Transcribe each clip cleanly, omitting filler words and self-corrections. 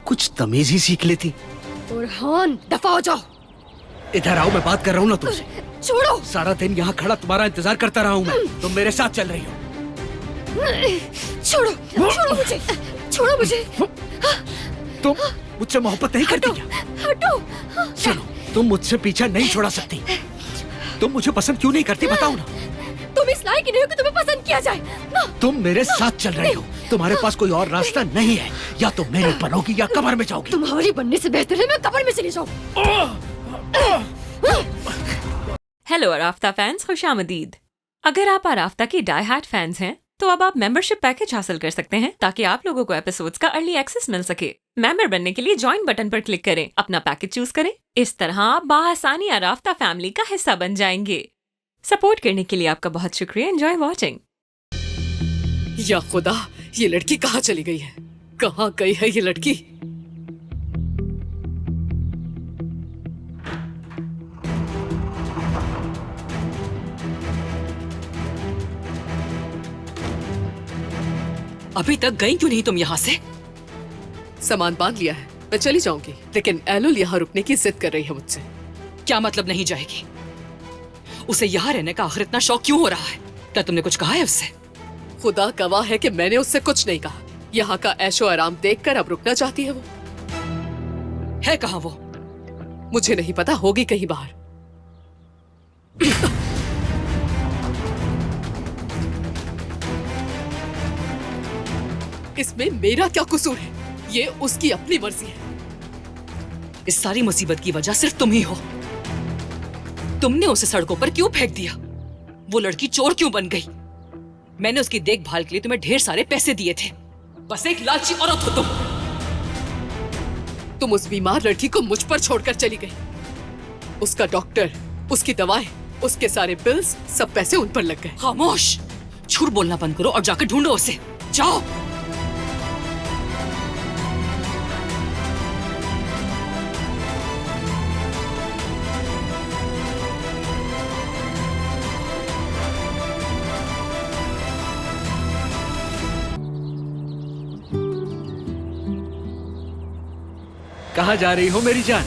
कुछ तमीज ही सीख लेती। बुरहान, दफा हो जाओ। इधर आओ, मैं बात कर रहा हूँ ना तुमसे। छोड़ो। सारा दिन यहाँ खड़ा तुम्हारा इंतजार करता रहा हूँ मैं, तुम मेरे साथ चल रही हो। छोड़ो, छोड़ो मुझे, छोड़ो मुझे। तुम मुझसे मोहब्बत नहीं करती क्या? हटो। सुनो, तुम मुझसे पीछा नहीं छोड़ा सकती। तुम मुझे पसंद क्यों नहीं करती बताओ ना। तुम इस लायक नहीं हो कि तुम्हें पसंद किया जाए ना। तुम मेरे साथ चल रही हो, तुम्हारे पास कोई और रास्ता नहीं है। या तो मेरे बनोगी या कब्र में जाओगी। तुम्हारी बनने से बेहतर है मैं कब्र में चली जाऊं। हेलो अराफ्ता फैंस, खुशामदीद। अगर आप अराफ्ता की डाई हार्ड फैंस हैं तो अब आप मेंबरशिप पैकेज हासिल कर सकते हैं ताकि आप लोगों को एपिसोड्स का अर्ली एक्सेस मिल सके। मेंबर बनने के लिए ज्वाइन बटन पर क्लिक करें, अपना पैकेज चूज करें। इस तरह आप बाआसानी अराफ्ता फैमिली का हिस्सा बन जाएंगे। सपोर्ट करने के लिए आपका बहुत शुक्रिया। Enjoy watching. या खुदा, ये लड़की कहाँ चली गई है? कहाँ गई है ये लड़की? अभी तक गई क्यों नहीं तुम यहाँ से? सामान बांध लिया है, मैं चली जाऊंगी, लेकिन एलुल यहाँ रुकने की जिद कर रही है मुझसे। क्या मतलब नहीं जाएगी? उसे यहाँ रहने का आखिर इतना शौक क्यों हो रहा है? क्या तुमने कुछ कहा है उससे? खुदा गवाह है कि मैंने उससे कुछ नहीं कहा। यहाँ का ऐशो आराम देखकर अब रुकना चाहती है वो। है कहाँ वो? मुझे नहीं पता, होगी कहीं बाहर। इसमें मेरा क्या कसूर है? ये उसकी अपनी मर्जी है। इस सारी मुसीबत की वजह सिर्फ तुम ही हो। तुमने उसे सड़कों पर क्यों फेंक दिया? वो लड़की चोर क्यों बन गई? मैंने उसकी देखभाल के लिए तुम्हें ढेर सारे पैसे दिए थे। बस एक लालची औरत हो तुम उस बीमार लड़की को मुझ पर छोड़कर चली गई। उसका डॉक्टर, उसकी दवाएं, उसके सारे बिल्स, सब पैसे उन पर लग गए। खामोश! झूठ बोलना बंद करो और जाकर ढूंढो उसे। जाओ। कहाँ जा रही हो मेरी जान?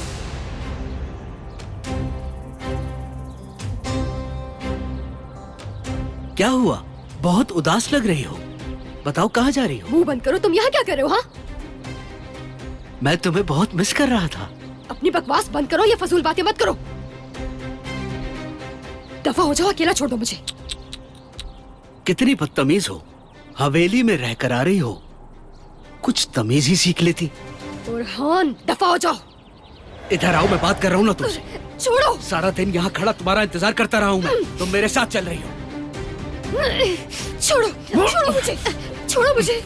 क्या हुआ? बहुत उदास लग रही हो। बताओ कहाँ जा रही हो? मुंह बंद करो। तुम यहाँ क्या कर रहे हो? हाँ, मैं तुम्हें बहुत मिस कर रहा था। अपनी बकवास बंद करो, ये फजूल बातें मत करो। दफा हो जाओ, अकेला छोड़ दो मुझे। कितनी बदतमीज हो, हवेली में रहकर आ रही हो। कुछ तमीज ही सीख लेती। बुरहान, दफा हो जाओ। इधर आओ, मैं बात कर रहा हूँ ना तुमसे। छोड़ो। सारा दिन यहाँ खड़ा तुम्हारा इंतजार करता रहा हूँ मैं, तुम मेरे साथ चल रही हो। छोड़ो, छोड़ो मुझे, छोड़ो मुझे।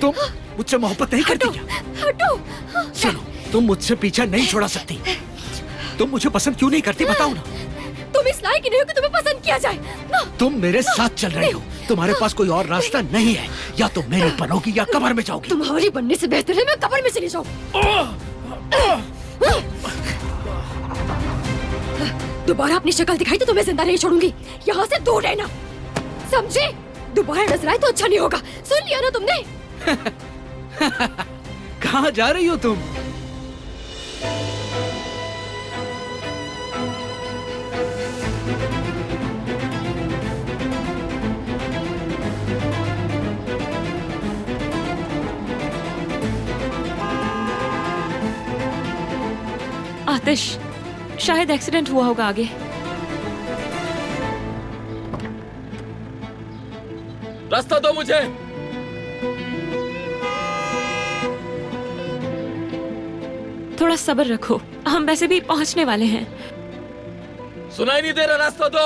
तुम मुझसे मोहब्बत नहीं करती क्या? हटो। सुनो, तुम मुझसे पीछा नहीं छोड़ा सकती। तुम मुझे पसंद क्यों नहीं करती बताओ ना। तुम इस लायक नहीं हो कि तुम्हें पसंद किया जाए ना। तुम मेरे साथ चल रही हो, तुम्हारे पास कोई और रास्ता नहीं है। या तो मेरे बनोगी या कब्र में जाओगी। तुम्हारी बनने से बेहतर है मैं कब्र में चली जाऊं। दोबारा अपनी शक्ल दिखाई तो तुम्हें जिंदा नहीं छोड़ूंगी। यहाँ से दूर रहना, समझे? दोबारा नजर आए तो अच्छा नहीं होगा। सुन लिया ना तुमने? कहाँ जा रही हो तुम? आतिश, शायद एक्सीडेंट हुआ होगा आगे। रास्ता दो मुझे। थोड़ा सब्र रखो, हम वैसे भी पहुंचने वाले हैं। सुनाई नहीं दे रहा, रास्ता दो।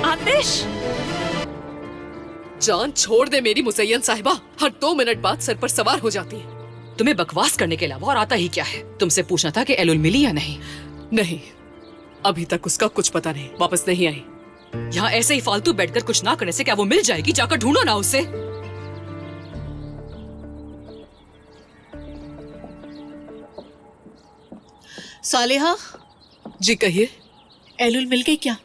आतिश! जान छोड़ दे मेरी मुज़य्यन साहिबा। हर 2 मिनट बाद सर पर सवार हो जाती है। तुम्हें बकवास करने के अलावा और आता ही क्या है? तुमसे पूछना था कि एलुल मिली या नहीं। नहीं, अभी तक उसका कुछ पता नहीं। वापस नहीं आई। यहाँ ऐसे ही फालतू बैठकर कुछ ना करने से क्या वो मिल जाएगी? जाकर ढूंढो ना उसे। सालेहा, जी कहिए। एलुल मिल गई क्या?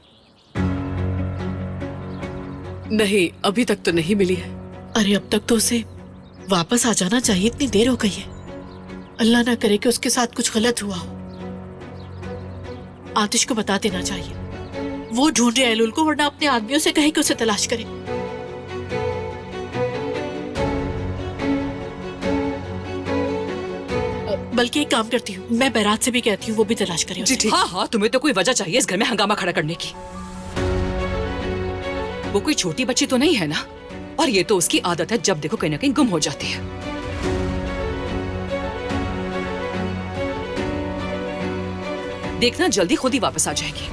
नहीं, अभी तक तो नहीं मिली है। अरे अब तक तो उसे वापस आ जाना चाहिए, इतनी देर हो गई है। अल्लाह ना करे कि उसके साथ कुछ गलत हुआ हो। आतिश को बता देना चाहिए। वो ढूंढ रहे एलुल को, वरना अपने आदमियों से कहे कि उसे तलाश करे। बल्कि एक काम करती हूँ, मैं बैरात से भी कहती हूँ वो भी तलाश करे उसे। हाँ हाँ, तुम्हें तो कोई वजह चाहिए इस घर में हंगामा खड़ा करने की। वो कोई छोटी बच्ची तो नहीं है ना? और ये तो उसकी आदत है, जब देखो कहीं ना कहीं गुम हो जाती है। देखना जल्दी खुद ही वापस आ जाएगी।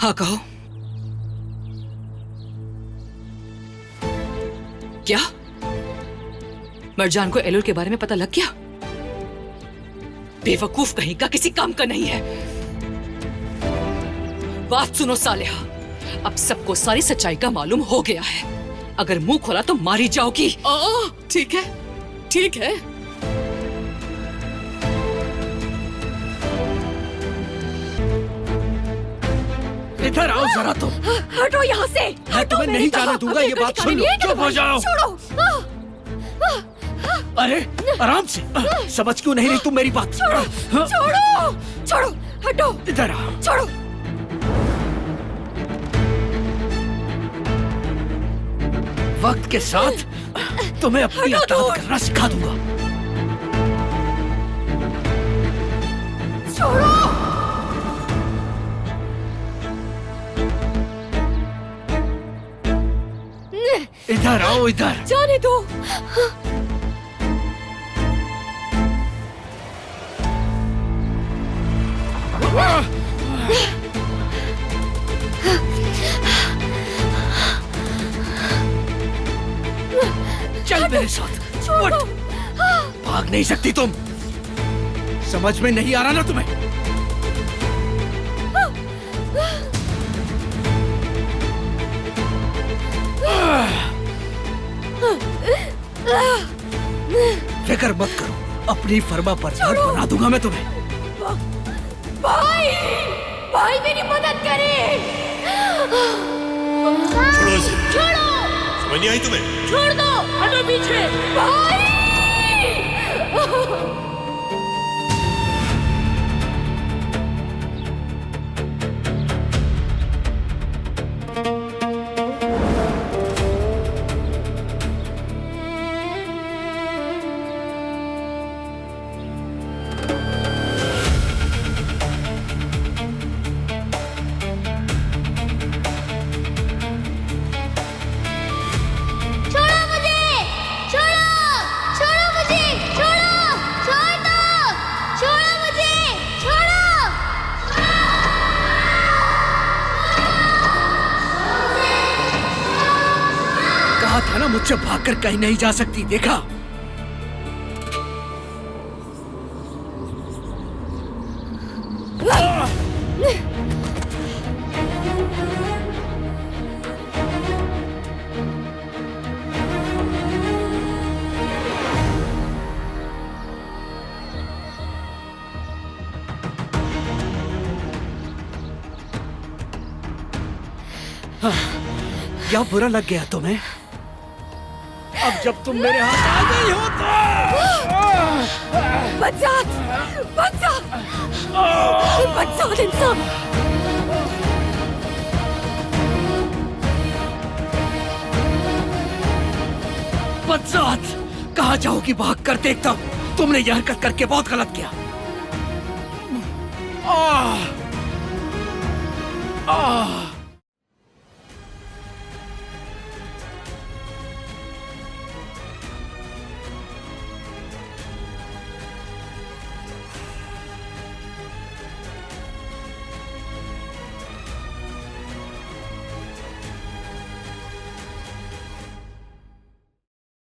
हाँ कहो। क्या मरजान को एलुल के बारे में पता लग गया? बेवकूफ कहीं का, किसी काम का नहीं है। बात सुनो सालेहा, अब सबको सारी सच्चाई का मालूम हो गया है। अगर मुंह खोला तो मारी जाओगी। ठीक है, ठीक है। इधर आओ जरा तुम। हटो यहाँ से। मैं तुम्हें नहीं जाने दूंगा, ये बात सुन लो। चुप हो जाओ। छोड़ो। अरे आराम से। समझ क्यों नहीं रही तुम मेरी बात? छोड़ो, छोड़ो, हटो। इधर आओ। छोड़ो। वक्त के साथ तुम्हें अपनी अताअत करना सिखा दूंगा। छोड़ो। इधर आओ, इधर। जाने दो। चल मेरे साथ। उठ। भाग नहीं सकती तुम। समझ में नहीं आ रहा ना तुम्हें? फिक्र मत करो, अपनी फर्मा बरदार बना दूंगा मैं तुम्हें। भाई, भाई मेरी मदद करे। छोड़ो इसे। छोड़ो। समझ नहीं आई तुम्हें? छोड़ दो। हटो पीछे। भाई। था ना मुझसे भागकर कहीं नहीं जा सकती, देखा? क्या बुरा लग गया तुम्हें? अब जब तुम मेरे हाथ आ गई हो तो बचात, बचात, बचात इंसान। बचात, कहाँ जाओगी भाग कर? देखता हूँ तुमने यह हरकत करके बहुत गलत किया। आह, आह,